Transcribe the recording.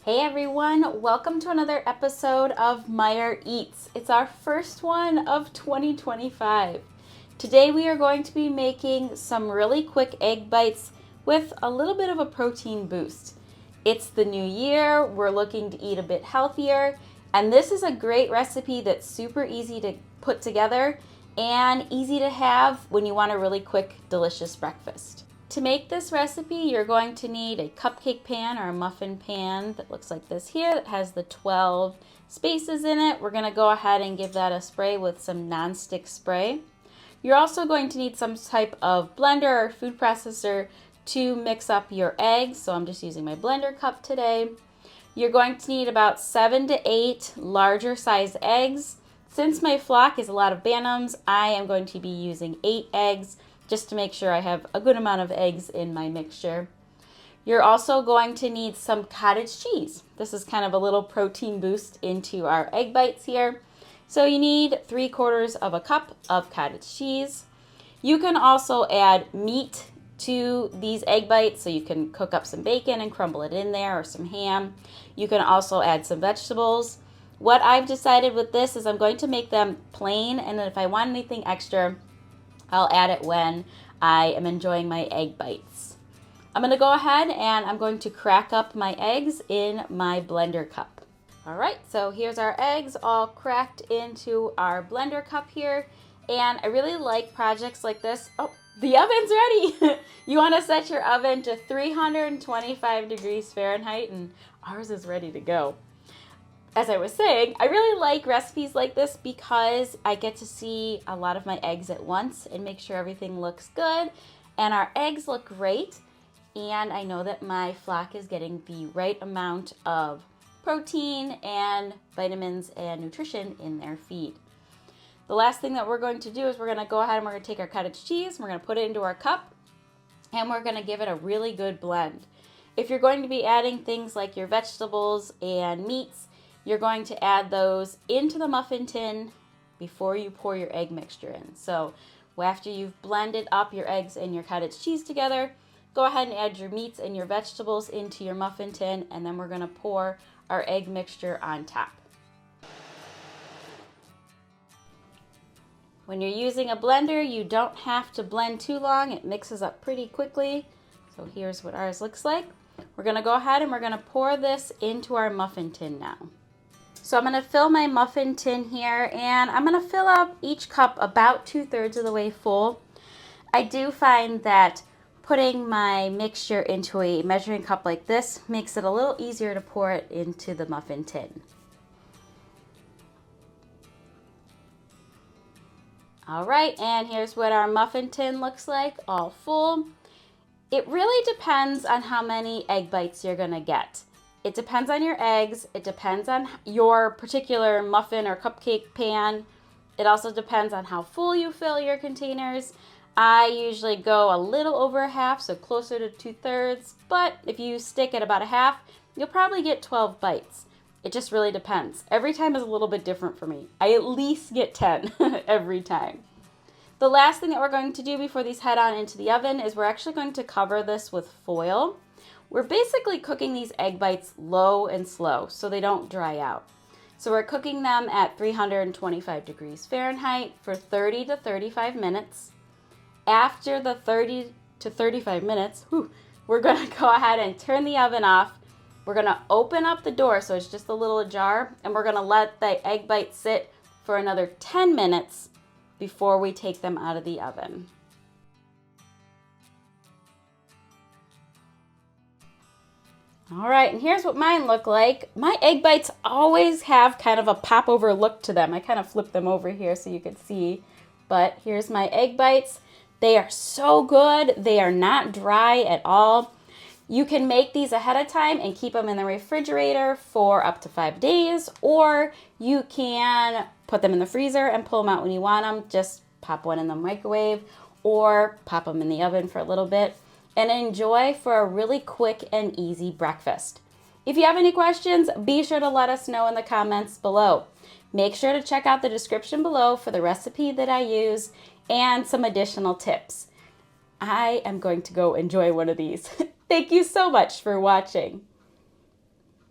Hey everyone, welcome to another episode of Meyer Eats. It's our first one of 2025. Today we are going to be making some really quick egg bites with a little bit of a protein boost. It's the new year, we're looking to eat a bit healthier, and this is a great recipe that's super easy to put together and easy to have when you want a really quick, delicious breakfast. To make this recipe, you're going to need a cupcake pan or a muffin pan that looks like this here that has the 12 spaces in it. We're going to go ahead and give that a spray with some nonstick spray. You're also going to need some type of blender or food processor to mix up your eggs. So I'm just using my blender cup today. You're going to need about 7 to 8 larger size eggs. Since my flock is a lot of bantams, I am going to be using 8 eggs just to make sure I have a good amount of eggs in my mixture. You're also going to need some cottage cheese. This is kind of a little protein boost into our egg bites here. So you need 3/4 of a cup of cottage cheese. You can also add meat to these egg bites, so you can cook up some bacon and crumble it in there, or some ham. You can also add some vegetables. What I've decided with this is I'm going to make them plain, and then if I want anything extra, I'll add it when I am enjoying my egg bites. I'm going to go ahead and I'm going to crack up my eggs in my blender cup. All right, so here's our eggs all cracked into our blender cup here. And I really like projects like this. Oh, the oven's ready. You want to set your oven to 325 degrees Fahrenheit, and ours is ready to go. As I was saying, I really like recipes like this because I get to see a lot of my eggs at once and make sure everything looks good. And our eggs look great. And I know that my flock is getting the right amount of protein and vitamins and nutrition in their feed. The last thing that we're going to do is we're going to go ahead and we're going to take our cottage cheese, we're going to put it into our cup, and we're going to give it a really good blend. If you're going to be adding things like your vegetables and meats, you're going to add those into the muffin tin before you pour your egg mixture in. So after you've blended up your eggs and your cottage cheese together, go ahead and add your meats and your vegetables into your muffin tin, and then we're going to pour our egg mixture on top. When you're using a blender, you don't have to blend too long. It mixes up pretty quickly. So here's what ours looks like. We're going to go ahead and we're going to pour this into our muffin tin now. So I'm going to fill my muffin tin here, and I'm going to fill up each cup about 2/3 of the way full. I do find that putting my mixture into a measuring cup like this makes it a little easier to pour it into the muffin tin. All right, and here's what our muffin tin looks like, all full. It really depends on how many egg bites you're going to get. It depends on your eggs. It depends on your particular muffin or cupcake pan. It also depends on how full you fill your containers. I usually go a little over half, so closer to 2/3, but if you stick at about a half, you'll probably get 12 bites. It just really depends. Every time is a little bit different for me. I at least get 10 every time. The last thing that we're going to do before these head on into the oven is we're actually going to cover this with foil. We're basically cooking these egg bites low and slow so they don't dry out. So we're cooking them at 325 degrees Fahrenheit for 30 to 35 minutes. After the 30 to 35 minutes, we're going to go ahead and turn the oven off. We're going to open up the door so it's just a little ajar, and we're going to let the egg bites sit for another 10 minutes before we take them out of the oven. All right, and here's what mine look like. My egg bites always have kind of a pop-over look to them. I kind of flipped them over here so you could see. But here's my egg bites. They are so good. They are not dry at all. You can make these ahead of time and keep them in the refrigerator for up to 5 days, or you can put them in the freezer and pull them out when you want them. Just pop one in the microwave or pop them in the oven for a little bit and enjoy for a really quick and easy breakfast. If you have any questions, be sure to let us know in the comments below. Make sure to check out the description below for the recipe that I use and some additional tips. I am going to go enjoy one of these. Thank you so much for watching.